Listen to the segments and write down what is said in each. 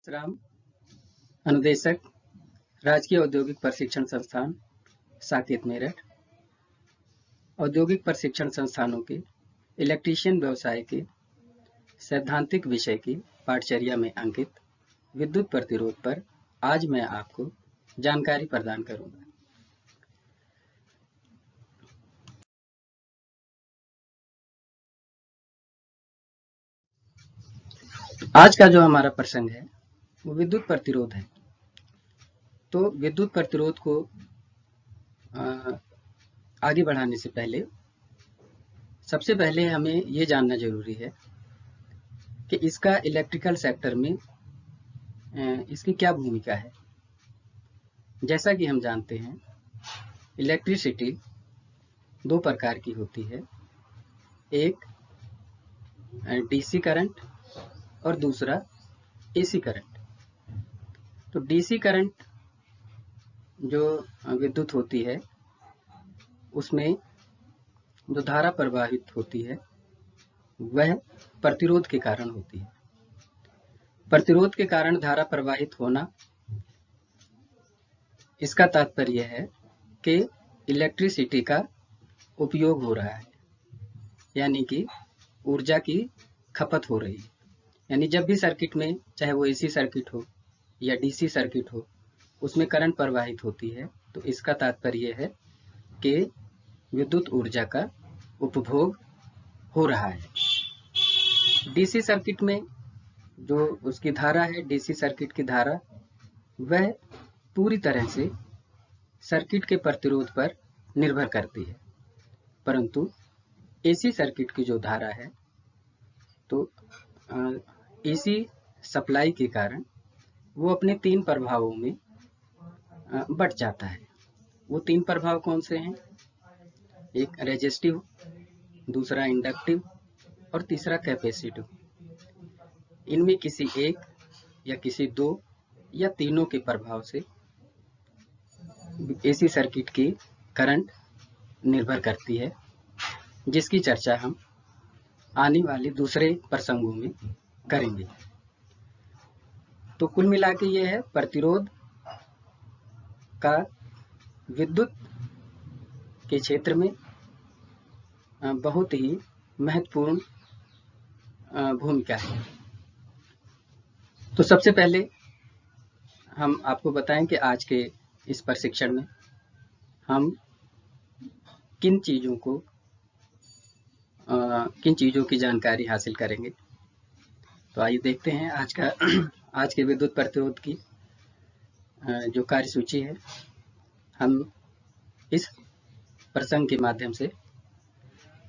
राम अनुदेशक राजकीय औद्योगिक प्रशिक्षण संस्थान साकेत मेरठ औद्योगिक प्रशिक्षण संस्थानों के इलेक्ट्रीशियन व्यवसाय के सैद्धांतिक विषय की पाठचर्या में अंकित विद्युत प्रतिरोध पर आज मैं आपको जानकारी प्रदान करूंगा। आज का जो हमारा प्रसंग है वो विद्युत प्रतिरोध है। तो विद्युत प्रतिरोध को आगे बढ़ाने से पहले सबसे पहले हमें ये जानना जरूरी है कि इसका इलेक्ट्रिकल सेक्टर में इसकी क्या भूमिका है। जैसा कि हम जानते हैं इलेक्ट्रिसिटी दो प्रकार की होती है, एक डीसी करंट और दूसरा एसी करंट। तो डीसी करंट जो विद्युत होती है उसमें जो धारा प्रवाहित होती है वह प्रतिरोध के कारण होती है। प्रतिरोध के कारण धारा प्रवाहित होना, इसका तात्पर्य है कि इलेक्ट्रिसिटी का उपयोग हो रहा है, यानी कि ऊर्जा की खपत हो रही है। यानी जब भी सर्किट में, चाहे वो एसी सर्किट हो या डीसी सर्किट हो, उसमें करंट प्रवाहित होती है तो इसका तात्पर्य है कि विद्युत ऊर्जा का उपभोग हो रहा है। डीसी सर्किट में जो उसकी धारा है, डीसी सर्किट की धारा, वह पूरी तरह से सर्किट के प्रतिरोध पर निर्भर करती है। परंतु एसी सर्किट की जो धारा है तो एसी सप्लाई के कारण वो अपने तीन प्रभावों में बट जाता है। वो तीन प्रभाव कौन से हैं? एक रेजिस्टिव, दूसरा इंडक्टिव और तीसरा कैपेसिटिव। इनमें किसी एक या किसी दो या तीनों के प्रभाव से एसी सर्किट की करंट निर्भर करती है, जिसकी चर्चा हम आने वाले दूसरे प्रसंगों में करेंगे। तो कुल मिला के ये है, प्रतिरोध का विद्युत के क्षेत्र में बहुत ही महत्वपूर्ण भूमिका है। तो सबसे पहले हम आपको बताएं कि आज के इस प्रशिक्षण में हम किन चीज़ों की जानकारी हासिल करेंगे। तो आइए देखते हैं आज के विद्युत प्रतिरोध की जो कार्यसूची है। हम इस प्रसंग के माध्यम से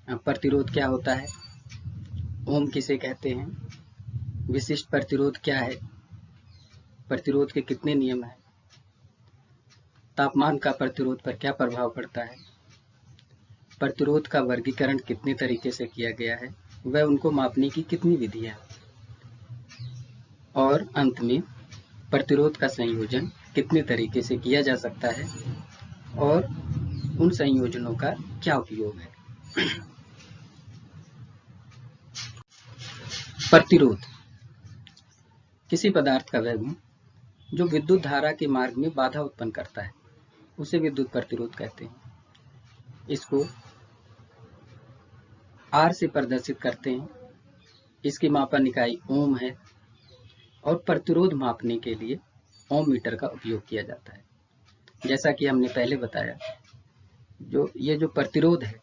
प्रतिरोध क्या होता है, ओम किसे कहते हैं, विशिष्ट प्रतिरोध क्या है, प्रतिरोध के कितने नियम हैं, तापमान का प्रतिरोध पर क्या प्रभाव पड़ता है, प्रतिरोध का वर्गीकरण कितने तरीके से किया गया है, वह उनको मापने की कितनी विधियां, और अंत में प्रतिरोध का संयोजन कितने तरीके से किया जा सकता है और उन संयोजनों का क्या उपयोग है। प्रतिरोध किसी पदार्थ का वह गुण जो विद्युत धारा के मार्ग में बाधा उत्पन्न करता है, उसे विद्युत प्रतिरोध कहते हैं। इसको R से प्रदर्शित करते हैं। इसकी मापन इकाई ओम है और प्रतिरोध मापने के लिए ओम मीटर का उपयोग किया जाता है। जैसा कि हमने पहले बताया, ये जो प्रतिरोध है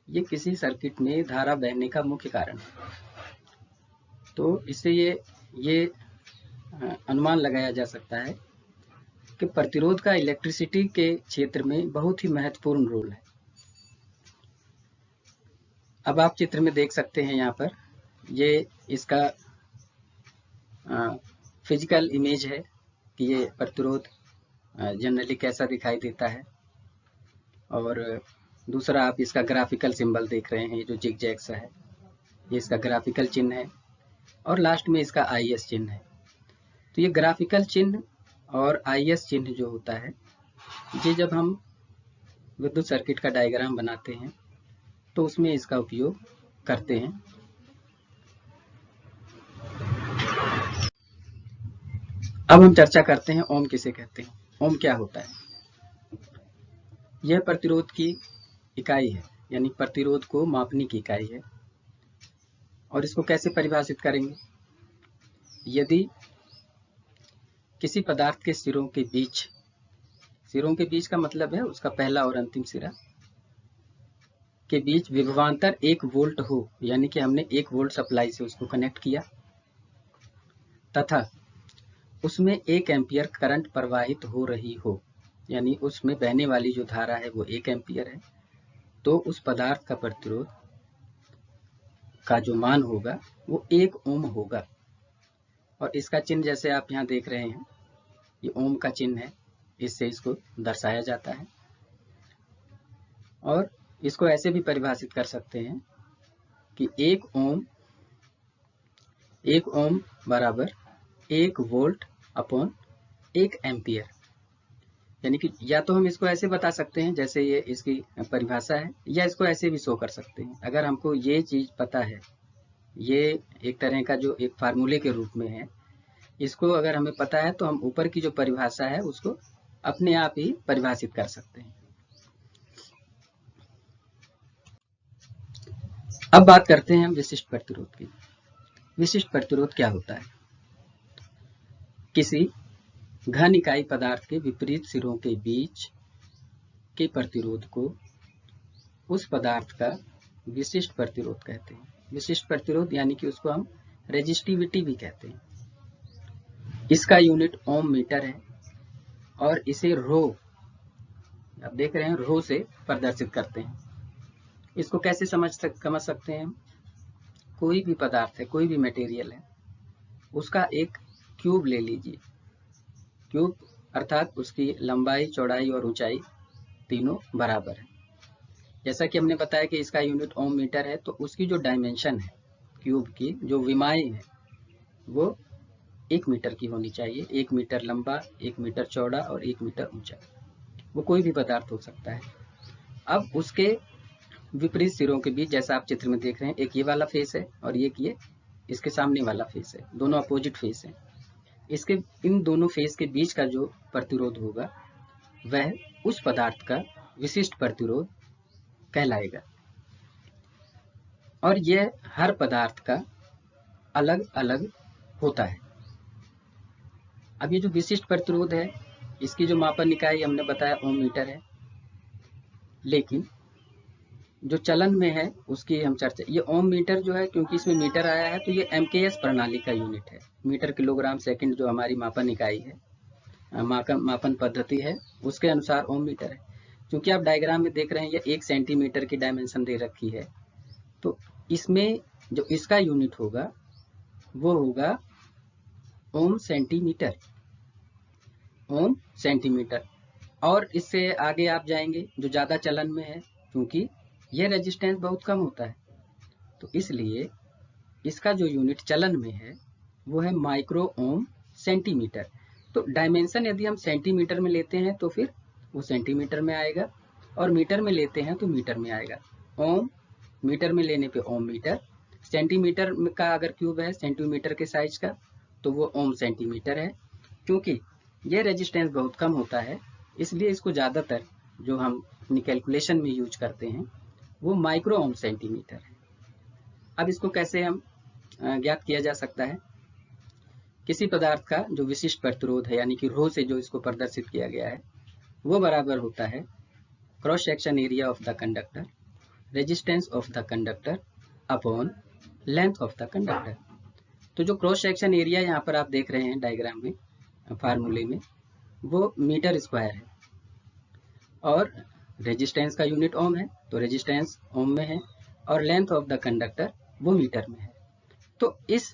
ये किसी सर्किट में धारा बहने का मुख्य कारण है। तो इससे ये अनुमान लगाया जा सकता है कि प्रतिरोध का इलेक्ट्रिसिटी के क्षेत्र में बहुत ही महत्वपूर्ण रोल है। अब आप चित्र में देख सकते हैं, यहाँ पर ये इसका फिजिकल इमेज है कि ये प्रतिरोध जनरली कैसा दिखाई देता है। और दूसरा आप इसका ग्राफिकल सिंबल देख रहे हैं, जो जिग जैग सा है, ये इसका ग्राफिकल चिन्ह है और लास्ट में इसका IS चिन्ह है। तो ये ग्राफिकल चिन्ह और IS चिन्ह जो होता है, ये जब हम विद्युत सर्किट का डायग्राम बनाते हैं तो उसमें इसका उपयोग करते हैं। अब हम चर्चा करते हैं ओम किसे कहते हैं। ओम क्या होता है? यह प्रतिरोध की इकाई है, यानी प्रतिरोध को मापने की इकाई है। और इसको कैसे परिभाषित करेंगे? यदि किसी पदार्थ के सिरों के बीच का मतलब है उसका पहला और अंतिम सिरा के बीच विभवांतर 1 वोल्ट हो, यानी कि हमने 1 वोल्ट सप्लाई से उसको कनेक्ट किया तथा उसमें 1 एम्पियर करंट प्रवाहित हो रही हो, यानी उसमें बहने वाली जो धारा है वो 1 एम्पियर है, तो उस पदार्थ का प्रतिरोध का जो मान होगा वो 1 ओम होगा। और इसका चिन्ह जैसे आप यहाँ देख रहे हैं, ये ओम का चिन्ह है, इससे इसको दर्शाया जाता है। और इसको ऐसे भी परिभाषित कर सकते हैं कि 1 ओम बराबर 1 वोल्ट अपॉन 1 एम्पियर। यानी कि या तो हम इसको ऐसे बता सकते हैं जैसे ये इसकी परिभाषा है, या इसको ऐसे भी शो कर सकते हैं। अगर हमको ये चीज पता है, ये एक तरह का जो एक फार्मूले के रूप में है, इसको अगर हमें पता है तो हम ऊपर की जो परिभाषा है उसको अपने आप ही परिभाषित कर सकते हैं। अब बात करते हैं हम विशिष्ट प्रतिरोध की। विशिष्ट प्रतिरोध क्या होता है? किसी घन इकाई पदार्थ के विपरीत सिरों के बीच के प्रतिरोध को उस पदार्थ का विशिष्ट प्रतिरोध कहते हैं। विशिष्ट प्रतिरोध यानी कि उसको हम रेजिस्टिविटी भी कहते हैं। इसका यूनिट ओम मीटर है और इसे रो, आप देख रहे हैं, रो से प्रदर्शित करते हैं। इसको कैसे समझ सकते हैं हम? कोई भी पदार्थ है, कोई भी मटेरियल है, उसका एक क्यूब ले लीजिए। क्यूब अर्थात उसकी लंबाई, चौड़ाई और ऊंचाई तीनों बराबर है। जैसा कि हमने बताया कि इसका यूनिट ओम मीटर है, तो उसकी जो डायमेंशन है क्यूब की, जो विमाएं है, वो 1 मीटर की होनी चाहिए। 1 मीटर लंबा, 1 मीटर चौड़ा और 1 मीटर ऊंचा। वो कोई भी पदार्थ हो सकता है। अब उसके विपरीत सिरों के बीच, जैसा आप चित्र में देख रहे हैं, एक ये वाला फेस है और एक ये इसके सामने वाला फेस है, दोनों अपोजिट फेस है। इसके इन दोनों फेस के बीच का जो प्रतिरोध होगा वह उस पदार्थ का विशिष्ट प्रतिरोध कहलाएगा। और यह हर पदार्थ का अलग अलग होता है। अब ये जो विशिष्ट प्रतिरोध है, इसकी जो मापन इकाई हमने बताया ओम मीटर है, लेकिन जो चलन में है उसकी हम चर्चा, ये ओम मीटर जो है, क्योंकि इसमें मीटर आया है तो ये एमकेएस प्रणाली का यूनिट है। मीटर किलोग्राम सेकंड जो हमारी मापन इकाई है, मापन पद्धति है, उसके अनुसार ओम मीटर है। क्योंकि आप डायग्राम में देख रहे हैं ये 1 सेंटीमीटर की डायमेंशन दे रखी है, तो इसमें जो इसका यूनिट होगा वो होगा ओम सेंटीमीटर। ओम सेंटीमीटर। और इससे आगे आप जाएंगे जो ज्यादा चलन में है, क्योंकि यह रेजिस्टेंस बहुत कम होता है, तो इसलिए इसका जो यूनिट चलन में है वो है माइक्रो ओम सेंटीमीटर। तो डायमेंशन यदि हम सेंटीमीटर में लेते हैं तो फिर वो सेंटीमीटर में आएगा, और मीटर में लेते हैं तो मीटर में आएगा। ओम मीटर में लेने पे ओम मीटर, सेंटीमीटर का अगर क्यूब है सेंटीमीटर के साइज का तो वो ओम सेंटीमीटर है। क्योंकि ये रेजिस्टेंस बहुत कम होता है, इसलिए इसको ज़्यादातर जो हम अपनी कैलकुलेशन में यूज करते हैं वो माइक्रो ओम सेंटीमीटर है। अब इसको कैसे हम ज्ञात किया जा सकता है? किसी पदार्थ का जो विशिष्ट प्रतिरोध है, यानी कि रो से जो इसको प्रदर्शित किया गया है, वो बराबर होता है cross section area of the conductor, resistance of the conductor upon length of the conductor. तो जो क्रॉस सेक्शन एरिया यहाँ पर आप देख रहे हैं डायग्राम में, फार्मूले में, वो मीटर स्क्वायर है, और रेजिस्टेंस का यूनिट ओम है तो रेजिस्टेंस ओम में है, और लेंथ ऑफ द कंडक्टर वो मीटर में है। तो इस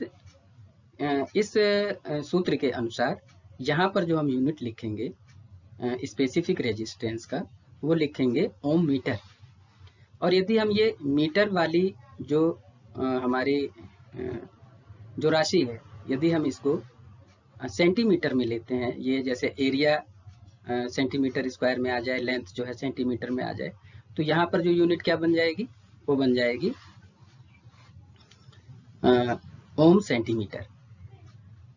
सूत्र के अनुसार यहाँ पर जो हम यूनिट लिखेंगे स्पेसिफिक रेजिस्टेंस का, वो लिखेंगे ओम मीटर। और यदि हम ये मीटर वाली जो हमारी जो राशि है, यदि हम इसको सेंटीमीटर में लेते हैं, ये जैसे एरिया सेंटीमीटर स्क्वायर में आ जाए, लेंथ जो है सेंटीमीटर में आ जाए, तो यहाँ पर जो यूनिट क्या बन जाएगी, वो बन जाएगी ओम सेंटीमीटर।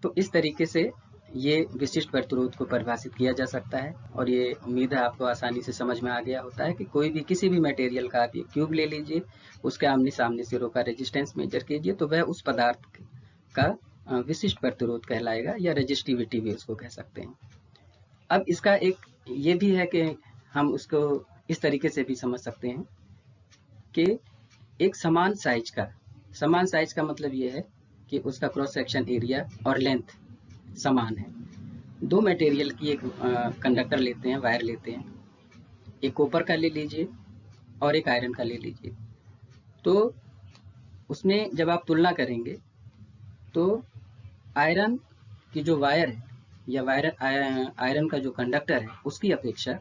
तो इस तरीके से ये विशिष्ट प्रतिरोध को परिभाषित किया जा सकता है। और ये उम्मीद है आपको आसानी से समझ में आ गया होता है कि कोई भी किसी भी मटेरियल का आप क्यूब ले लीजिए, उसके आमने सामने सिरों का रेजिस्टेंस मेजर कीजिए, तो वह उस पदार्थ का विशिष्ट प्रतिरोध कहलाएगा, या रेजिस्टिविटी भी उसको कह सकते हैं। अब इसका एक ये भी है कि हम उसको इस तरीके से भी समझ सकते हैं कि एक समान साइज का मतलब ये है कि उसका क्रॉस सेक्शन एरिया और लेंथ समान है। दो मटेरियल की एक कंडक्टर लेते हैं, वायर लेते हैं, एक कॉपर का ले लीजिए और एक आयरन का ले लीजिए। तो उसमें जब आप तुलना करेंगे तो आयरन की जो वायर है या आयरन का जो कंडक्टर है उसकी अपेक्षा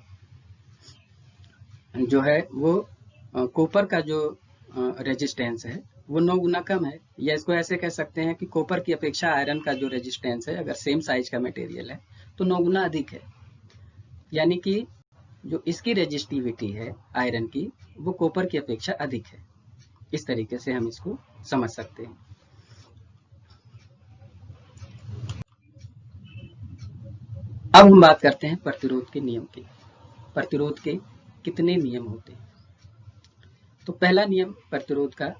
जो है वो कॉपर का जो रेजिस्टेंस है वो 9 गुना कम है। या इसको ऐसे कह सकते हैं कि कॉपर की अपेक्षा आयरन का जो रेजिस्टेंस है, अगर सेम साइज का मटेरियल है तो 9 गुना अधिक है। यानी कि जो इसकी रेजिस्टिविटी है आयरन की, वो कॉपर की अपेक्षा अधिक है। इस तरीके से हम इसको समझ सकते हैं। अब हम बात करते हैं प्रतिरोध के नियम की। प्रतिरोध के कितने नियम होते हैं? तो पहला नियम प्रतिरोध का,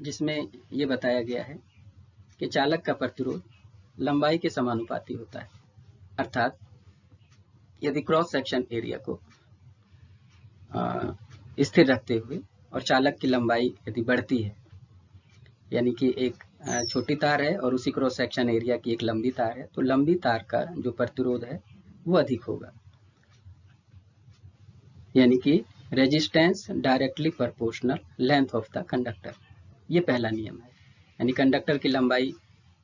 जिसमें ये बताया गया है कि चालक का प्रतिरोध लंबाई के समानुपाती होता है। अर्थात यदि क्रॉस सेक्शन एरिया को स्थिर रखते हुए और चालक की लंबाई यदि बढ़ती है, यानी कि एक छोटी तार है और उसी क्रॉस सेक्शन एरिया की एक लंबी तार है, तो लंबी तार का जो प्रतिरोध है वो अधिक होगा। यानी कि resistance directly proportional length of the conductor, ये पहला नियम है। यानी कंडक्टर की लंबाई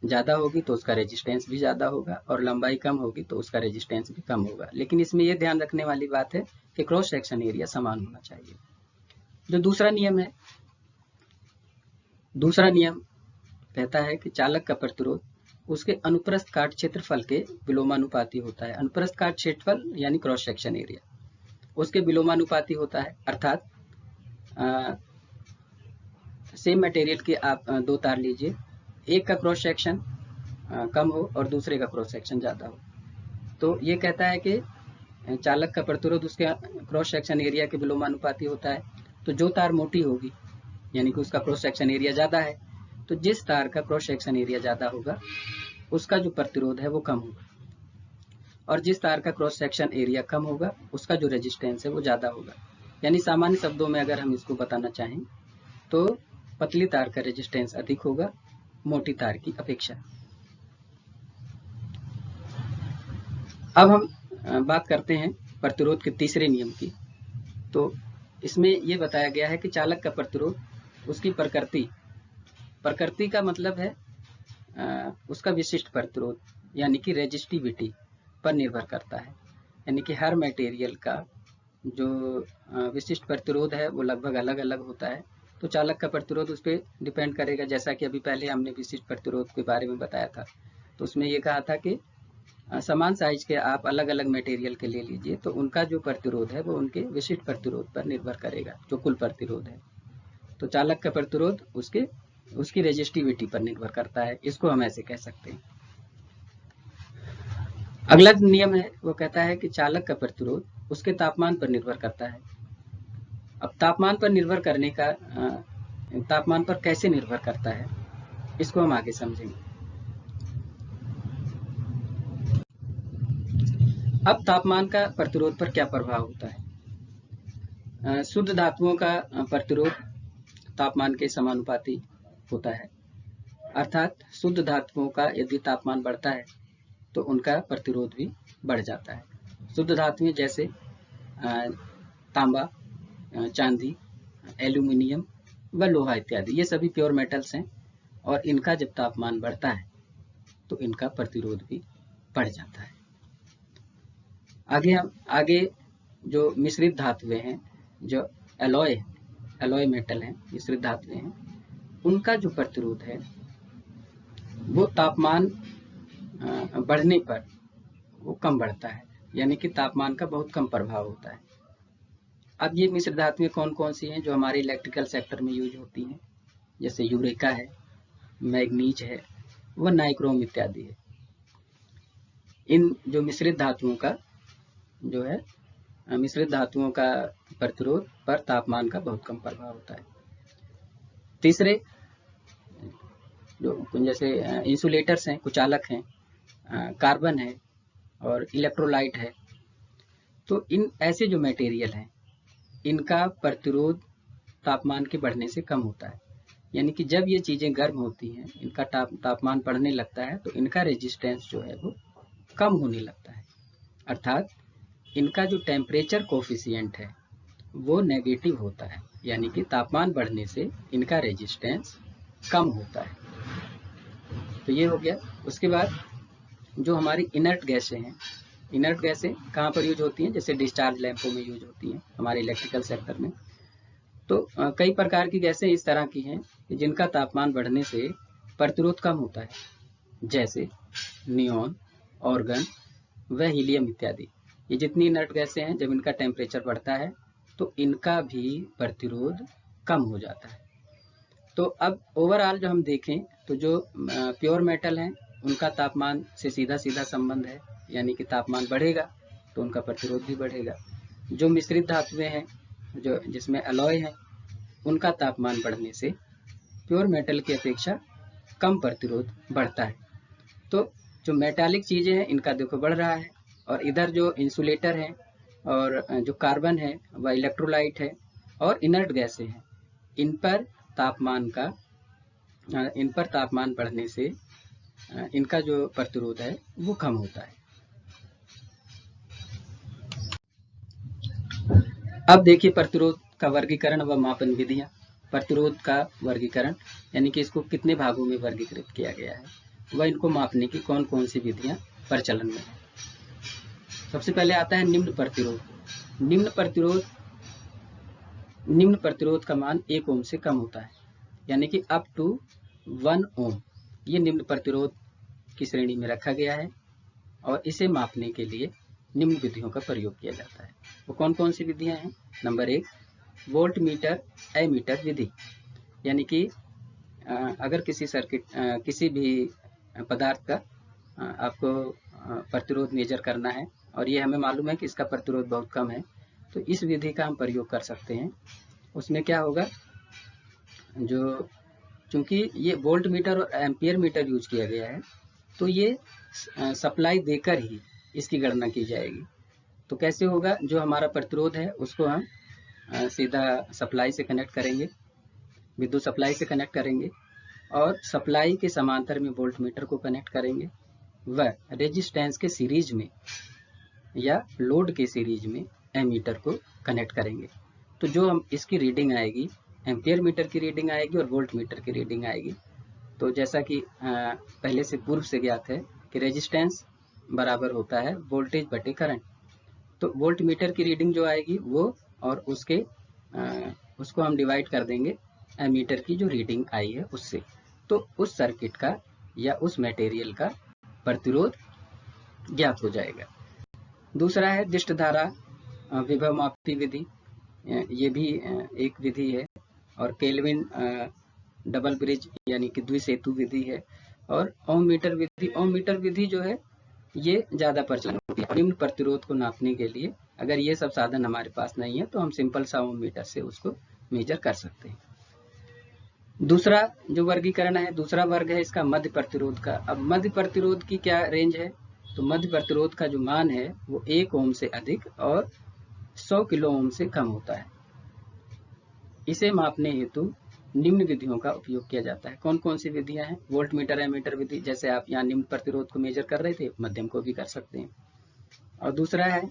ज़्यादा होगी तो उसका रेजिस्टेंस भी ज़्यादा होगा, और लंबाई कम होगी तो उसका रेजिस्टेंस भी कम होगा। लेकिन इसमें यह ध्यान रखने वाली बात है कि क्रॉस सेक्शन एरिया समान होना चाहिए। जो दूसरा नियम है, दूसरा नियम कहता है कि चालक का प्रतिरोध उसके अनुप्रस्थ काट क्षेत्रफल के विलोमानुपाती होता है। अनुप्रस्थ काट क्षेत्रफल यानी क्रॉस सेक्शन एरिया उसके विलोमानुपाती होता है। अर्थात सेम मटेरियल के आप दो तार लीजिए, एक का क्रॉस सेक्शन कम हो और दूसरे का क्रॉस सेक्शन ज़्यादा हो, तो ये कहता है कि चालक का प्रतिरोध उसके क्रॉस सेक्शन एरिया के विलोमानुपाती होता है। तो जो तार मोटी होगी यानी कि उसका क्रॉस सेक्शन एरिया ज़्यादा है, तो जिस तार का क्रॉस सेक्शन एरिया ज़्यादा होगा उसका जो प्रतिरोध है वो कम होगा, और जिस तार का क्रॉस सेक्शन एरिया कम होगा उसका जो रेजिस्टेंस है वो ज़्यादा होगा। यानी सामान्य शब्दों में अगर हम इसको बताना चाहें तो पतली तार का रेजिस्टेंस अधिक होगा मोटी तार की अपेक्षा। अब हम बात करते हैं प्रतिरोध के तीसरे नियम की। तो इसमें यह बताया गया है कि चालक का प्रतिरोध उसकी प्रकृति का मतलब है उसका विशिष्ट प्रतिरोध यानी कि रेजिस्टिविटी पर निर्भर करता है। यानी कि हर मटेरियल का जो विशिष्ट प्रतिरोध है वो लगभग अलग अलग होता है। तो चालक का प्रतिरोध उस पर डिपेंड करेगा। जैसा कि अभी पहले हमने विशिष्ट प्रतिरोध के बारे में बताया था, तो उसमें ये कहा था कि समान साइज के आप अलग अलग मटेरियल के ले लीजिए तो उनका जो प्रतिरोध है वो उनके विशिष्ट प्रतिरोध पर निर्भर करेगा, जो कुल प्रतिरोध है। तो चालक का प्रतिरोध उसकी रेजिस्टिविटी पर निर्भर करता है, इसको हम ऐसे कह सकते हैं। अगला नियम है वो कहता है कि चालक का प्रतिरोध उसके तापमान पर निर्भर करता है। अब तापमान पर निर्भर करने का तापमान पर कैसे निर्भर करता है इसको हम आगे समझेंगे। अब तापमान का प्रतिरोध पर क्या प्रभाव होता है? शुद्ध धातुओं का प्रतिरोध तापमान के समानुपाती होता है। अर्थात शुद्ध धातुओं का यदि तापमान बढ़ता है तो उनका प्रतिरोध भी बढ़ जाता है। शुद्ध धातुएं जैसे तांबा, चांदी, एल्यूमिनियम व लोहा इत्यादि, ये सभी प्योर मेटल्स हैं, और इनका जब तापमान बढ़ता है तो इनका प्रतिरोध भी बढ़ जाता है। आगे जो मिश्रित धातुएं हैं, जो एलॉय मेटल हैं, मिश्रित धातुएं हैं, उनका जो प्रतिरोध है वो तापमान बढ़ने पर वो कम बढ़ता है। यानी कि तापमान का बहुत कम प्रभाव होता है। अब ये मिश्र धातुएं कौन कौन सी हैं जो हमारे इलेक्ट्रिकल सेक्टर में यूज होती हैं? जैसे यूरेका है, मैग्नीज है, व नाइक्रोम इत्यादि है। इन जो मिश्रित धातुओं का जो है मिश्रित धातुओं का प्रतिरोध पर तापमान का बहुत कम प्रभाव होता है। तीसरे जो जैसे इंसुलेटर्स हैं, कुचालक हैं, कार्बन है और इलेक्ट्रोलाइट है, तो इन ऐसे जो मटेरियल हैं इनका प्रतिरोध तापमान के बढ़ने से कम होता है। यानी कि जब ये चीजें गर्म होती हैं, इनका तापमान बढ़ने लगता है तो इनका रेजिस्टेंस जो है वो कम होने लगता है, अर्थात इनका जो टेम्परेचर कोफिशिएंट है वो नेगेटिव होता है, यानी कि तापमान बढ़ने से इनका रेजिस्टेंस कम होता है। तो ये हो गया। उसके बाद जो हमारी इनर्ट गैसें हैं, इनर्ट गैसें कहाँ पर यूज होती हैं? जैसे डिस्चार्ज लैंपों में यूज होती हैं हमारे इलेक्ट्रिकल सेक्टर में। तो कई प्रकार की गैसें इस तरह की हैं जिनका तापमान बढ़ने से प्रतिरोध कम होता है, जैसे नियॉन, ऑर्गन व हीलियम इत्यादि। ये जितनी इनर्ट गैसें हैं, जब इनका टेम्परेचर बढ़ता है तो इनका भी प्रतिरोध कम हो जाता है। तो अब ओवरऑल जो हम देखें तो जो प्योर मेटल हैं उनका तापमान से सीधा सीधा संबंध है, यानी कि तापमान बढ़ेगा तो उनका प्रतिरोध भी बढ़ेगा। जो मिश्रित धातुएं हैं, जो जिसमें अलॉय है, उनका तापमान बढ़ने से प्योर मेटल की अपेक्षा कम प्रतिरोध बढ़ता है। तो जो मेटालिक चीजें हैं इनका देखो बढ़ रहा है, और इधर जो इंसुलेटर है और जो कार्बन है वह इलेक्ट्रोलाइट है और इनर्ट गैसें हैं, इन पर तापमान बढ़ने से इनका जो प्रतिरोध है वो कम होता है। अब देखिए प्रतिरोध का वर्गीकरण व मापन विधियां। प्रतिरोध का वर्गीकरण यानी कि इसको कितने भागों में वर्गीकृत किया गया है, वह इनको मापने की कौन कौन सी विधियां प्रचलन में है। सबसे पहले आता है निम्न प्रतिरोध। निम्न प्रतिरोध का मान 1 ओम से कम होता है, यानी कि अप टू 1 ओम। ये निम्न प्रतिरोध की श्रेणी में रखा गया है और इसे मापने के लिए निम्न विधियों का प्रयोग किया जाता है। वो कौन कौन सी विधियां हैं? नंबर 1, वोल्ट मीटर एमीटर विधि। यानी कि अगर किसी भी पदार्थ का आपको प्रतिरोध मेजर करना है और ये हमें मालूम है कि इसका प्रतिरोध बहुत कम है, तो इस विधि का हम प्रयोग कर सकते हैं। उसमें क्या होगा, जो चूंकि ये वोल्ट मीटर और एम्पियर मीटर यूज किया गया है, तो ये सप्लाई देकर ही इसकी गणना की जाएगी। तो कैसे होगा? जो हमारा प्रतिरोध है उसको हम सीधा सप्लाई से कनेक्ट करेंगे, विद्युत सप्लाई से कनेक्ट करेंगे, और सप्लाई के समांतर में वोल्ट मीटर को कनेक्ट करेंगे, व रेजिस्टेंस के सीरीज में या लोड के सीरीज में एमीटर को कनेक्ट करेंगे। तो जो हम इसकी रीडिंग आएगी, एम्पियर मीटर की रीडिंग आएगी और वोल्ट मीटर की रीडिंग आएगी। तो जैसा कि पहले से पूर्व से ज्ञात है कि रेजिस्टेंस बराबर होता है वोल्टेज बटे करंट। तो वोल्ट मीटर की रीडिंग जो आएगी वो और उसको हम डिवाइड कर देंगे एमीटर की जो रीडिंग आई है उससे। तो उस सर्किट का या उस मटेरियल का प्रतिरोध ज्ञात हो जाएगा। दूसरा है दिष्ट धारा विभव मापी विधि। ये भी एक विधि है, और केल्विन डबल ब्रिज यानी कि द्विसेतु विधि है, और ओम मीटर विधि जो है ये ज्यादा प्रचलन होती है। निम्न प्रतिरोध को नापने के लिए अगर ये सब साधन हमारे पास नहीं है तो हम सिंपल सा ओम मीटर से उसको मेजर कर सकते हैं। दूसरा जो वर्गीकरण है, दूसरा वर्ग है इसका मध्य प्रतिरोध का। अब मध्य प्रतिरोध की क्या रेंज है? तो मध्य प्रतिरोध का जो मान है वो 1 ओम से अधिक और 100 किलो ओम से कम होता है। इसे मापने हेतु निम्न विधियों का उपयोग किया जाता है। कौन कौन सी विधियां हैं? वोल्ट मीटर एमीटर विधि, जैसे आप यहाँ निम्न प्रतिरोध को मेजर कर रहे थे, मध्यम को भी कर सकते हैं। और दूसरा है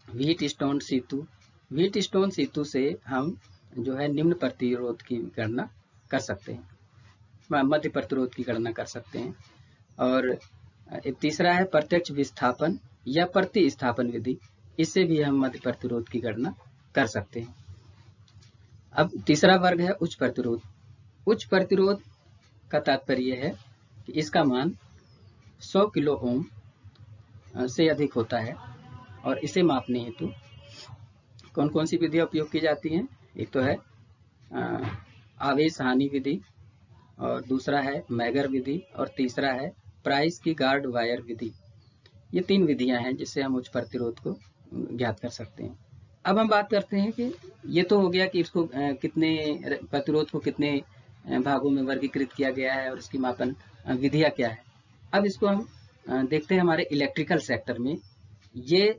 wheat stone situ. Wheat stone situ से हम जो है निम्न प्रतिरोध की गणना कर सकते हैं, मध्य प्रतिरोध की गणना कर सकते हैं। और तीसरा है प्रत्यक्ष विस्थापन या प्रतिस्थापन विधि। इससे भी हम मध्य प्रतिरोध की गणना कर सकते हैं। अब तीसरा वर्ग है उच्च प्रतिरोध। उच्च प्रतिरोध का तात्पर्य है कि इसका मान 100 किलो ओम से अधिक होता है, और इसे मापने हेतु कौन कौन सी विधियां उपयोग की जाती हैं? एक तो है आवेश हानि विधि, और दूसरा है मैगर विधि, और तीसरा है प्राइस की गार्ड वायर विधि। ये 3 विधियां हैं जिससे हम उच्च प्रतिरोध को ज्ञात कर सकते हैं। अब हम बात करते हैं कि ये तो हो गया कि इसको कितने प्रतिरोध को कितने भागों में वर्गीकृत किया गया है और इसकी मापन विधियां क्या है। अब इसको हम देखते हैं हमारे इलेक्ट्रिकल सेक्टर में ये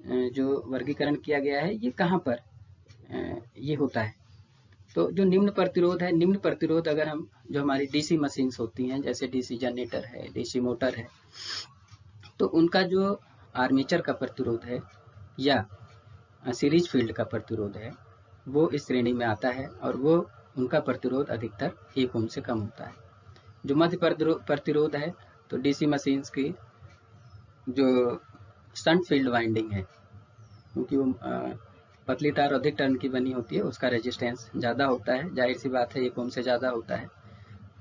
जो वर्गीकरण किया गया है ये कहाँ पर ये होता है। तो जो निम्न प्रतिरोध है, निम्न प्रतिरोध अगर हम जो हमारी डीसी मशीन्स होती हैं जैसे डीसी जनरेटर है, डीसी मोटर है, तो उनका जो आर्मेचर का प्रतिरोध है या सीरीज फील्ड का प्रतिरोध है वो इस श्रेणी में आता है और वो उनका प्रतिरोध अधिकतर 1 ओम से कम होता है। जो मध्य प्रतिरोध है तो डीसी मशीन्स की जो शंट फील्ड वाइंडिंग है, क्योंकि वो पतली तार अधिक टर्न की बनी होती है, उसका रेजिस्टेंस ज़्यादा होता है, जाहिर सी बात है 1 ओम से ज़्यादा होता है,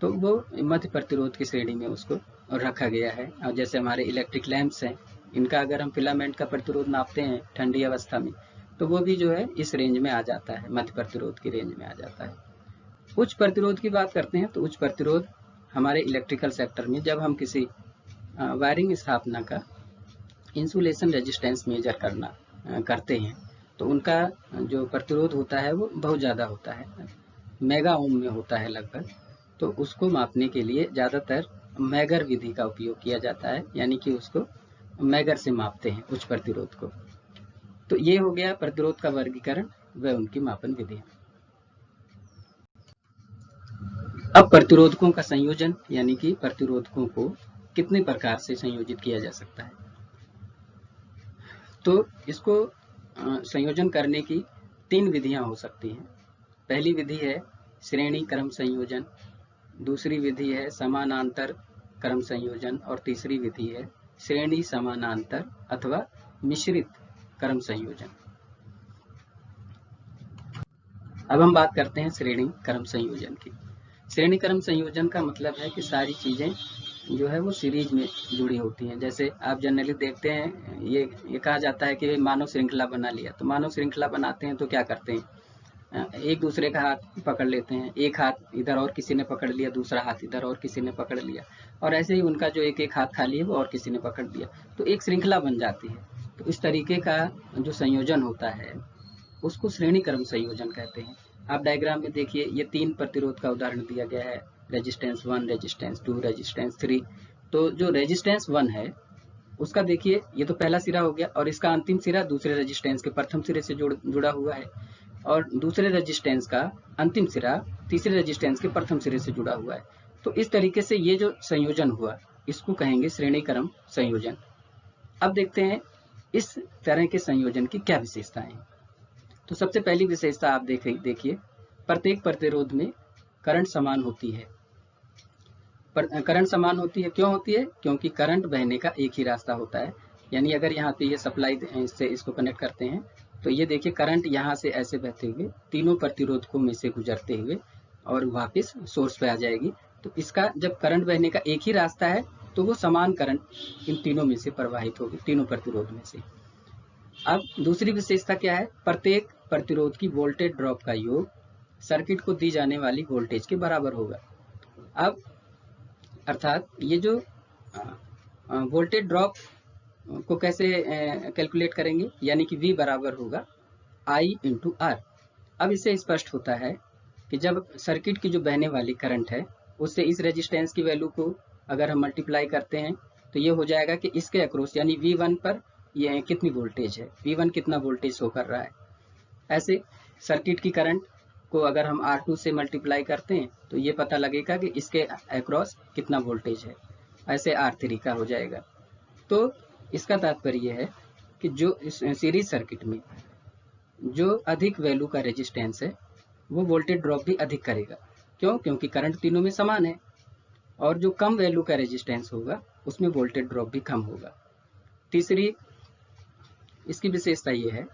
तो वो मध्य प्रतिरोध की श्रेणी में उसको रखा गया है। और जैसे हमारे इलेक्ट्रिक लैंप्स हैं, इनका अगर हम फिलामेंट का प्रतिरोध नापते हैं ठंडी अवस्था में तो वो भी जो है इस रेंज में आ जाता है, मध्य प्रतिरोध की रेंज में आ जाता है। उच्च प्रतिरोध की बात करते हैं तो उच्च प्रतिरोध हमारे इलेक्ट्रिकल सेक्टर में जब हम किसी वायरिंग स्थापना का इंसुलेशन रेजिस्टेंस मेजर करते हैं तो उनका जो प्रतिरोध होता है वो बहुत ज़्यादा होता है, मेगा ओम में होता है लगभग। तो उसको मापने के लिए ज़्यादातर मैगर विधि का उपयोग किया जाता है, यानी कि उसको मैगर से मापते हैं उच्च प्रतिरोध को। तो ये हो गया प्रतिरोध का वर्गीकरण व उनकी मापन विधियां। अब प्रतिरोधकों का संयोजन, यानी कि प्रतिरोधकों को कितने प्रकार से संयोजित किया जा सकता है। तो इसको संयोजन करने की 3 विधियां हो सकती हैं। पहली विधि है श्रेणी क्रम संयोजन, दूसरी विधि है समानांतर क्रम संयोजन और तीसरी विधि है श्रेणी समानांतर अथवा मिश्रित क्रम संयोजन। अब हम बात करते हैं श्रेणी क्रम संयोजन की। श्रेणी क्रम संयोजन का मतलब है कि सारी चीजें जो है वो सीरीज में जुड़ी होती हैं। जैसे आप जनरली देखते हैं ये कहा जाता है कि मानव श्रृंखला बना लिया, तो मानव श्रृंखला बनाते हैं तो क्या करते हैं, एक दूसरे का हाथ पकड़ लेते हैं, एक हाथ इधर और किसी ने पकड़ लिया, दूसरा हाथ इधर और किसी ने पकड़ लिया, और ऐसे ही उनका जो एक एक हाथ खाली है वो और किसी ने पकड़ लिया, तो एक श्रृंखला बन जाती है। तो इस तरीके का जो संयोजन होता है उसको श्रेणी क्रम संयोजन कहते हैं। आप डायग्राम में देखिए ये 3 प्रतिरोध का उदाहरण दिया गया है, रेजिस्टेंस 1, रेजिस्टेंस 2, रेजिस्टेंस 3। तो जो रेजिस्टेंस 1 है उसका देखिए ये तो पहला सिरा हो गया और इसका अंतिम सिरा दूसरे रेजिस्टेंस के प्रथम सिरे से जुड़ा हुआ है, और दूसरे रेजिस्टेंस का अंतिम सिरा तीसरे रेजिस्टेंस के प्रथम सिरे से जुड़ा हुआ है। तो इस तरीके से ये जो संयोजन हुआ इसको कहेंगे श्रेणी क्रम संयोजन। अब देखते हैं इस तरह के संयोजन की क्या विशेषताएं हैं। तो सबसे पहली विशेषता आप देखिए प्रत्येक प्रतिरोध में करंट समान होती है। करंट समान होती है, क्यों होती है? क्योंकि करंट बहने का एक ही रास्ता होता है। यानी अगर यहाँ पे ये सप्लाई से इसको कनेक्ट करते हैं तो ये देखिए करंट यहाँ से ऐसे बहते हुए तीनों प्रतिरोधकों में से गुजरते हुए और वापस सोर्स पे आ जाएगी। तो इसका जब करंट बहने का एक ही रास्ता है तो वो समान करंट इन तीनों में से प्रवाहित होगी, तीनों प्रतिरोध में से। अब दूसरी विशेषता क्या है? प्रत्येक प्रतिरोध की वोल्टेज ड्रॉप का योग सर्किट को दी जाने वाली वोल्टेज के बराबर होगा। अब अर्थात ये जो वोल्टेज ड्रॉप को कैसे कैलकुलेट करेंगे, यानी कि V बराबर होगा I इंटू R। अब इससे स्पष्ट होता है कि जब सर्किट की जो बहने वाली करंट है उससे इस रेजिस्टेंस की वैल्यू को अगर हम मल्टीप्लाई करते हैं तो ये हो जाएगा कि इसके अक्रॉस यानी V1 पर ये कितनी वोल्टेज है, V1 कितना वोल्टेज शो कर रहा है। ऐसे सर्किट की करंट को अगर हम R2 से मल्टीप्लाई करते हैं तो ये पता लगेगा कि इसके अक्रॉस कितना वोल्टेज है, ऐसे R3 का हो जाएगा। तो इसका तात्पर्य है कि जो इस सीरीज सर्किट में जो अधिक वैल्यू का रेजिस्टेंस है वो वोल्टेज ड्रॉप भी अधिक करेगा। क्यों? क्योंकि करंट तीनों में समान है, और जो कम वैल्यू का रेजिस्टेंस होगा उसमें वोल्टेज ड्रॉप भी कम होगा। तीसरी इसकी विशेषता ये है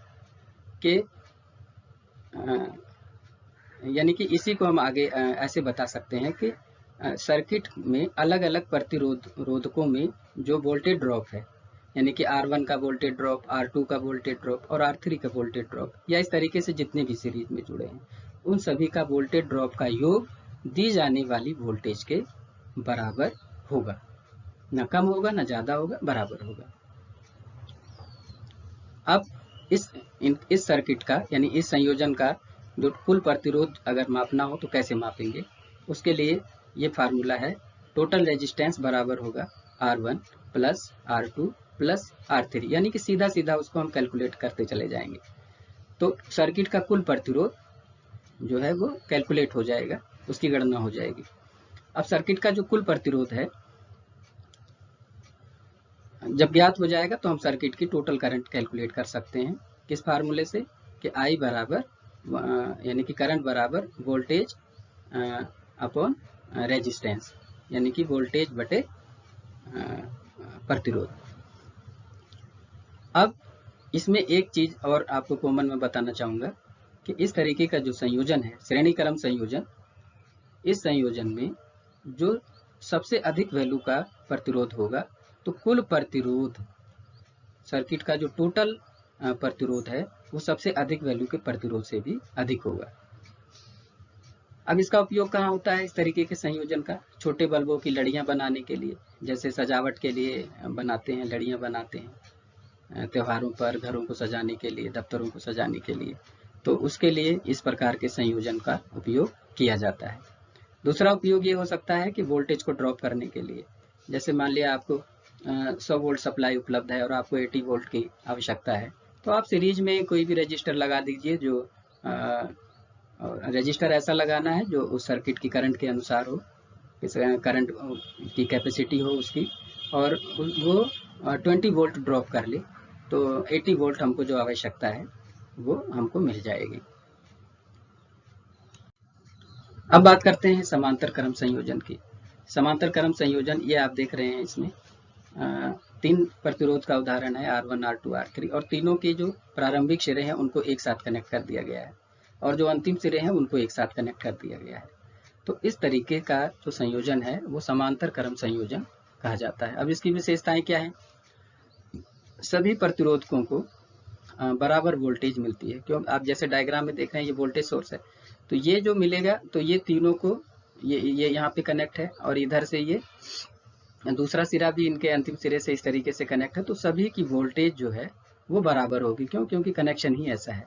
कि यानी कि इसी को हम आगे ऐसे बता सकते हैं कि सर्किट में अलग अलग प्रतिरोधकों में जो वोल्टेज ड्रॉप है, यानी कि R1 का वोल्टेज ड्रॉप, R2 का वोल्टेज ड्रॉप और R3 का वोल्टेज ड्रॉप, या इस तरीके से जितने भी सीरीज में जुड़े हैं उन सभी का वोल्टेज ड्रॉप का योग दी जाने वाली वोल्टेज के बराबर होगा, न कम होगा न ज़्यादा होगा, बराबर होगा। अब इस सर्किट का यानी इस संयोजन का जो कुल प्रतिरोध अगर मापना हो तो कैसे मापेंगे? उसके लिए ये फार्मूला है, टोटल रेजिस्टेंस बराबर होगा R1 plus R2 plus R3, यानी कि सीधा सीधा उसको हम कैलकुलेट करते चले जाएंगे तो सर्किट का कुल प्रतिरोध जो है वो कैलकुलेट हो जाएगा, उसकी गणना हो जाएगी। अब सर्किट का जो कुल प्रतिरोध है जब ज्ञात हो जाएगा तो हम सर्किट की टोटल करंट कैलकुलेट कर सकते हैं। किस फार्मूले से? कि I बराबर यानी कि करंट बराबर वोल्टेज अपॉन रेजिस्टेंस, यानी कि वोल्टेज बटे प्रतिरोध। अब इसमें एक चीज और आपको कॉमन में बताना चाहूंगा कि इस तरीके का जो संयोजन है, श्रेणी क्रम संयोजन, इस संयोजन में जो सबसे अधिक वैल्यू का प्रतिरोध होगा तो कुल प्रतिरोध, सर्किट का जो टोटल प्रतिरोध है वो सबसे अधिक वैल्यू के प्रतिरोध से भी अधिक होगा। अब इसका उपयोग कहाँ होता है इस तरीके के संयोजन का? छोटे बल्बों की लड़ियां बनाने के लिए, जैसे सजावट के लिए बनाते हैं, लड़ियां बनाते हैं त्योहारों पर, घरों को सजाने के लिए, दफ्तरों को सजाने के लिए, तो उसके लिए इस प्रकार के संयोजन का उपयोग किया जाता है। दूसरा उपयोग ये हो सकता है कि वोल्टेज को ड्रॉप करने के लिए, जैसे मान लिया आपको 100 वोल्ट सप्लाई उपलब्ध है और आपको 80 वोल्ट की आवश्यकता है, तो आप सीरीज में कोई भी रजिस्टर लगा दीजिए, जो रजिस्टर ऐसा लगाना है जो उस सर्किट की करंट के अनुसार हो, इस करंट की कैपेसिटी हो उसकी, और वो 20 वोल्ट ड्रॉप कर ले तो 80 वोल्ट हमको जो आवश्यकता है वो हमको मिल जाएगी। अब बात करते हैं समांतर क्रम संयोजन की। समांतर क्रम संयोजन ये आप देख रहे हैं, इसमें 3 प्रतिरोध का उदाहरण है, R1 R2 R3, और तीनों के जो प्रारंभिक सिरे हैं उनको एक साथ कनेक्ट कर दिया गया है और जो अंतिम सिरे हैं उनको एक साथ कनेक्ट कर दिया गया है। तो इस तरीके का जो संयोजन है वो समांतर क्रम संयोजन कहा जाता है। अब इसकी विशेषताएं क्या है? सभी प्रतिरोधकों को बराबर वोल्टेज मिलती है, क्यों? आप जैसे डायग्राम में देख रहे हैं ये वोल्टेज सोर्स है, तो ये जो मिलेगा तो ये तीनों को ये यहाँ पे कनेक्ट है और इधर से ये दूसरा सिरा भी इनके अंतिम सिरे से इस तरीके से कनेक्ट है, तो सभी की वोल्टेज जो है वो बराबर होगी। क्यों? क्योंकि कनेक्शन ही ऐसा है,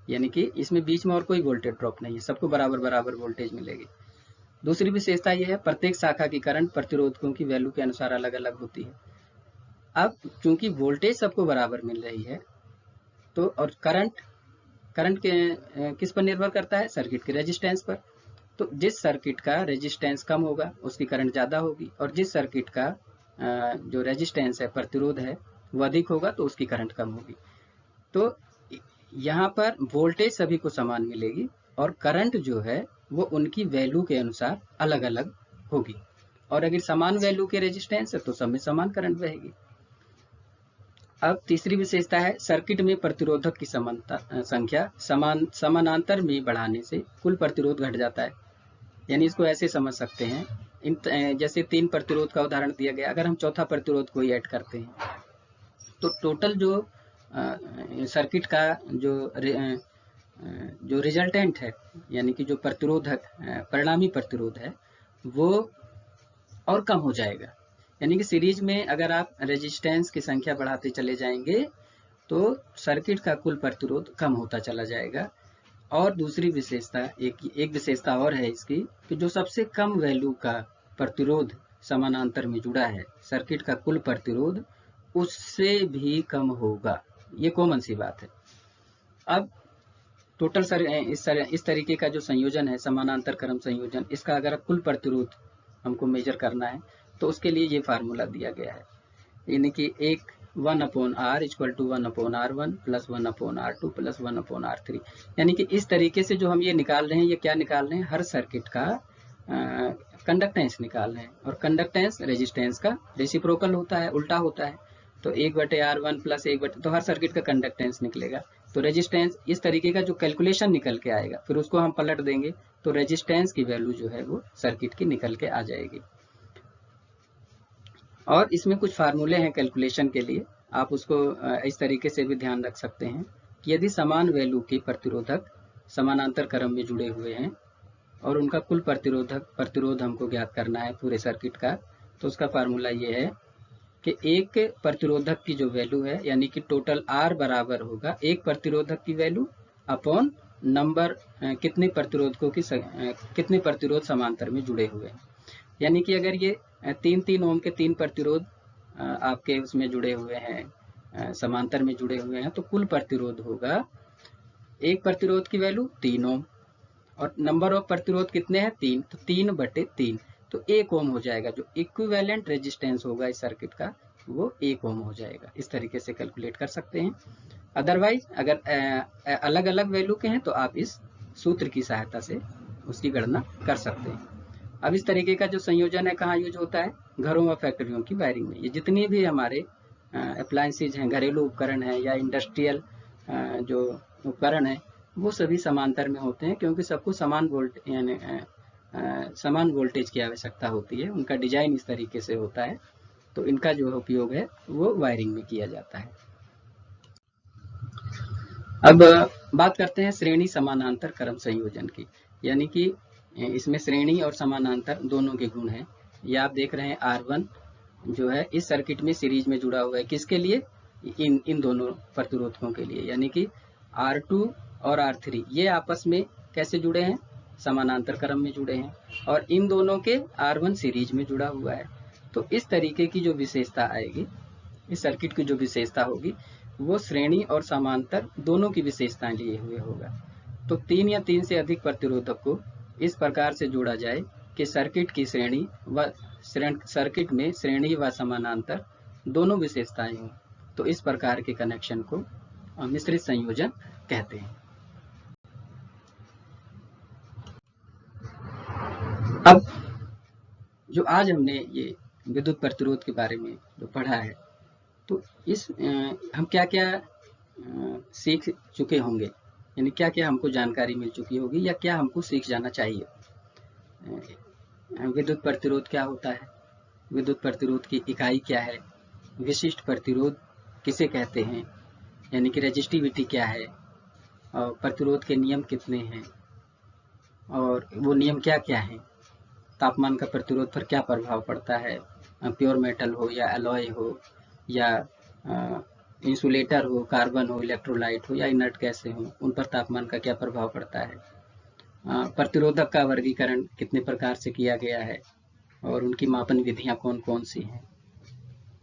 यानी कि इसमें बीच में और कोई वोल्टेज ड्रॉप नहीं है, सबको बराबर बराबर वोल्टेज मिलेगी। दूसरी विशेषता यह है, प्रत्येक शाखा की करंट प्रतिरोधकों की वैल्यू के अनुसार अलग अलग होती है। अब चूंकि वोल्टेज सबको बराबर मिल रही है तो, और करंट के किस पर निर्भर करता है? सर्किट के रेजिस्टेंस पर। तो जिस सर्किट का रेजिस्टेंस कम होगा उसकी करंट ज़्यादा होगी, और जिस सर्किट का जो रेजिस्टेंस है, प्रतिरोध है, वो अधिक होगा तो उसकी करंट कम होगी। तो यहाँ पर वोल्टेज सभी को समान मिलेगी और करंट जो है वो उनकी वैल्यू के अनुसार अलग अलग होगी, और अगर समान वैल्यू के रेजिस्टेंस है तो सब में समान करंट बहेगी। अब तीसरी विशेषता है, सर्किट में प्रतिरोधक की संख्या समानांतर में बढ़ाने से कुल प्रतिरोध घट जाता है। यानी इसको ऐसे समझ सकते हैं, जैसे 3 प्रतिरोध का उदाहरण दिया गया, अगर हम चौथा प्रतिरोध को ऐड करते हैं तो टोटल जो सर्किट का जो रिजल्टेंट है, यानी कि जो प्रतिरोधक परिणामी प्रतिरोध है, वो और कम हो जाएगा। यानी कि सीरीज में अगर आप रेजिस्टेंस की संख्या बढ़ाते चले जाएंगे तो सर्किट का कुल प्रतिरोध कम होता चला जाएगा। और दूसरी विशेषता, एक विशेषता और है इसकी, कि जो सबसे कम वैल्यू का प्रतिरोध समानांतर में जुड़ा है, सर्किट का कुल प्रतिरोध उससे भी कम होगा। ये कॉमन सी बात है। अब टोटल इस तरीके का जो संयोजन है, समानांतर क्रम संयोजन, इसका अगर कुल प्रतिरोध हमको मेजर करना है तो उसके लिए ये फार्मूला दिया गया है, यानी कि 1/R equal to 1/R1 plus 1/R2 plus 1/R3। यानी कि इस तरीके से जो हम ये निकाल रहे हैं, ये क्या निकाल रहे हैं? हर सर्किट का कंडक्टेंस निकाल रहे हैं, और कंडक्टेंस रेजिस्टेंस का रेसिप्रोकल होता है, उल्टा होता है। तो 1/R1 प्लस 1/, तो हर सर्किट का कंडक्टेंस निकलेगा। तो रेजिस्टेंस, इस तरीके का जो कैलकुलेशन निकल के आएगा, फिर उसको हम पलट देंगे तो रेजिस्टेंस की वैल्यू जो है वो सर्किट की निकल के आ जाएगी। और इसमें कुछ फार्मूले हैं कैलकुलेशन के लिए, आप उसको इस तरीके से भी ध्यान रख सकते हैं कि यदि समान वैल्यू के प्रतिरोधक समानांतर क्रम में जुड़े हुए हैं और उनका कुल प्रतिरोध हमको ज्ञात करना है पूरे सर्किट का, तो उसका फार्मूला ये है कि एक प्रतिरोधक की जो वैल्यू है, यानी कि टोटल R बराबर होगा एक प्रतिरोधक की वैल्यू अपॉन नंबर कितने प्रतिरोधकों की कितने प्रतिरोध समांतर में जुड़े हुए हैं। यानी कि अगर ये 3 ओम के 3 प्रतिरोध आपके उसमें जुड़े हुए हैं, समांतर में जुड़े हुए हैं, तो कुल प्रतिरोध होगा एक प्रतिरोध की वैल्यू 3 ओम और नंबर ऑफ प्रतिरोध कितने हैं 3, तो 3/3 तो 1 ओम हो जाएगा। जो इक्विवेलेंट रेजिस्टेंस होगा इस सर्किट का वो 1 ओम हो जाएगा। इस तरीके से कैलकुलेट कर सकते हैं। अदरवाइज अगर अलग अलग वैल्यू के हैं तो आप इस सूत्र की सहायता से उसकी गणना कर सकते हैं। अब इस तरीके का जो संयोजन है कहाँ यूज होता है, घरों व फैक्ट्रियों की वायरिंग में। ये जितनी भी हमारे अप्लायंसेज हैं, घरेलू उपकरण हैं या इंडस्ट्रियल जो उपकरण है वो सभी समांतर में होते हैं, क्योंकि सबको समान समान वोल्टेज की आवश्यकता होती है। उनका डिजाइन इस तरीके से होता है, तो इनका जो उपयोग है वो वायरिंग में किया जाता है। अब बात करते हैं श्रेणी समानांतर क्रम संयोजन की, यानी कि इसमें श्रेणी और समानांतर दोनों के गुण हैं। ये आप देख रहे हैं R1 जो है इस सर्किट में सीरीज में जुड़ा हुआ है, किसके लिए, इन दोनों प्रतिरोधकों के लिए, यानी कि R2 और R3 ये आपस में कैसे जुड़े हैं, समानांतर क्रम में जुड़े हैं, और इन दोनों के R1 सीरीज में जुड़ा हुआ है। तो इस तरीके की जो विशेषता आएगी, इस सर्किट की जो विशेषता होगी वो श्रेणी और समांतर दोनों की विशेषताएं लिए हुए होगा। तो 3 या 3 से अधिक प्रतिरोधक को इस प्रकार से जोड़ा जाए कि सर्किट की श्रेणी व सर्किट में श्रेणी व समानांतर दोनों विशेषताएं हों, तो इस प्रकार के कनेक्शन को मिश्रित संयोजन कहते हैं। अब जो आज हमने ये विद्युत प्रतिरोध के बारे में जो पढ़ा है, तो इस हम क्या क्या सीख चुके होंगे, यानी क्या क्या हमको जानकारी मिल चुकी होगी या क्या हमको सीख जाना चाहिए। विद्युत प्रतिरोध क्या होता है, विद्युत प्रतिरोध की इकाई क्या है, विशिष्ट प्रतिरोध किसे कहते हैं, यानी कि रेजिस्टिविटी क्या है, और प्रतिरोध के नियम कितने हैं और वो नियम क्या क्या हैं, तापमान का प्रतिरोध पर क्या प्रभाव पड़ता है, प्योर मेटल हो या एलॉय हो या इंसुलेटर हो, कार्बन हो, इलेक्ट्रोलाइट हो या इनर्ट गैसें हो, उन पर तापमान का क्या प्रभाव पड़ता है, प्रतिरोधक का वर्गीकरण कितने प्रकार से किया गया है और उनकी मापन विधियां कौन कौन सी हैं,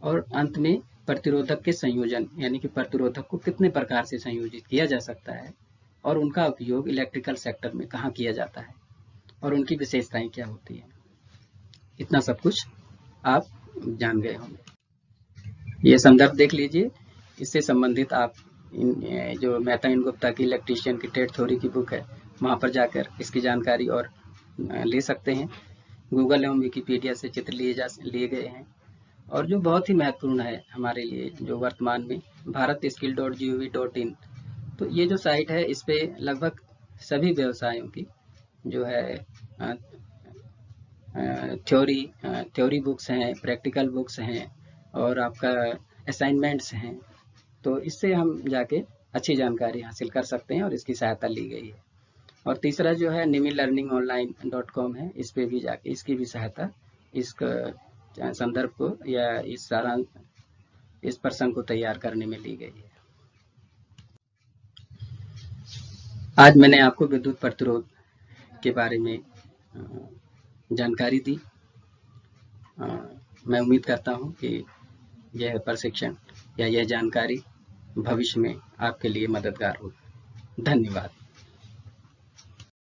और अंत में प्रतिरोधक के संयोजन, यानी कि प्रतिरोधक को कितने प्रकार से संयोजित किया जा सकता है और उनका उपयोग इलेक्ट्रिकल सेक्टर में कहाँ किया जाता है और उनकी विशेषताएं क्या होती है। इतना सब कुछ आप जान गए होंगे। ये संदर्भ देख लीजिए, इससे संबंधित आप जो मेहता एंड गुप्ता की इलेक्ट्रीशियन की टेट थ्योरी की बुक है, वहाँ पर जाकर इसकी जानकारी और ले सकते हैं। गूगल एवं विकिपीडिया से चित्र लिए गए हैं। और जो बहुत ही महत्वपूर्ण है हमारे लिए जो वर्तमान में bharatskill.gov.in, तो ये जो साइट है इस पे लगभग सभी व्यवसायों की जो है थ्योरी बुक्स हैं, प्रैक्टिकल बुक्स हैं और आपका असाइनमेंट्स हैं, तो इससे हम जाके अच्छी जानकारी हासिल कर सकते हैं और इसकी सहायता ली गई है। और तीसरा जो है nimillearningonline.com है, इस पे भी जाके इसकी भी सहायता इस संदर्भ को या इस सारांश इस प्रसंग को तैयार करने में ली गई है। आज मैंने आपको विद्युत प्रतिरोध के बारे में जानकारी दी। मैं उम्मीद करता हूं कि यह प्रशिक्षण या यह जानकारी भविष्य में आपके लिए मददगार होगी। धन्यवाद।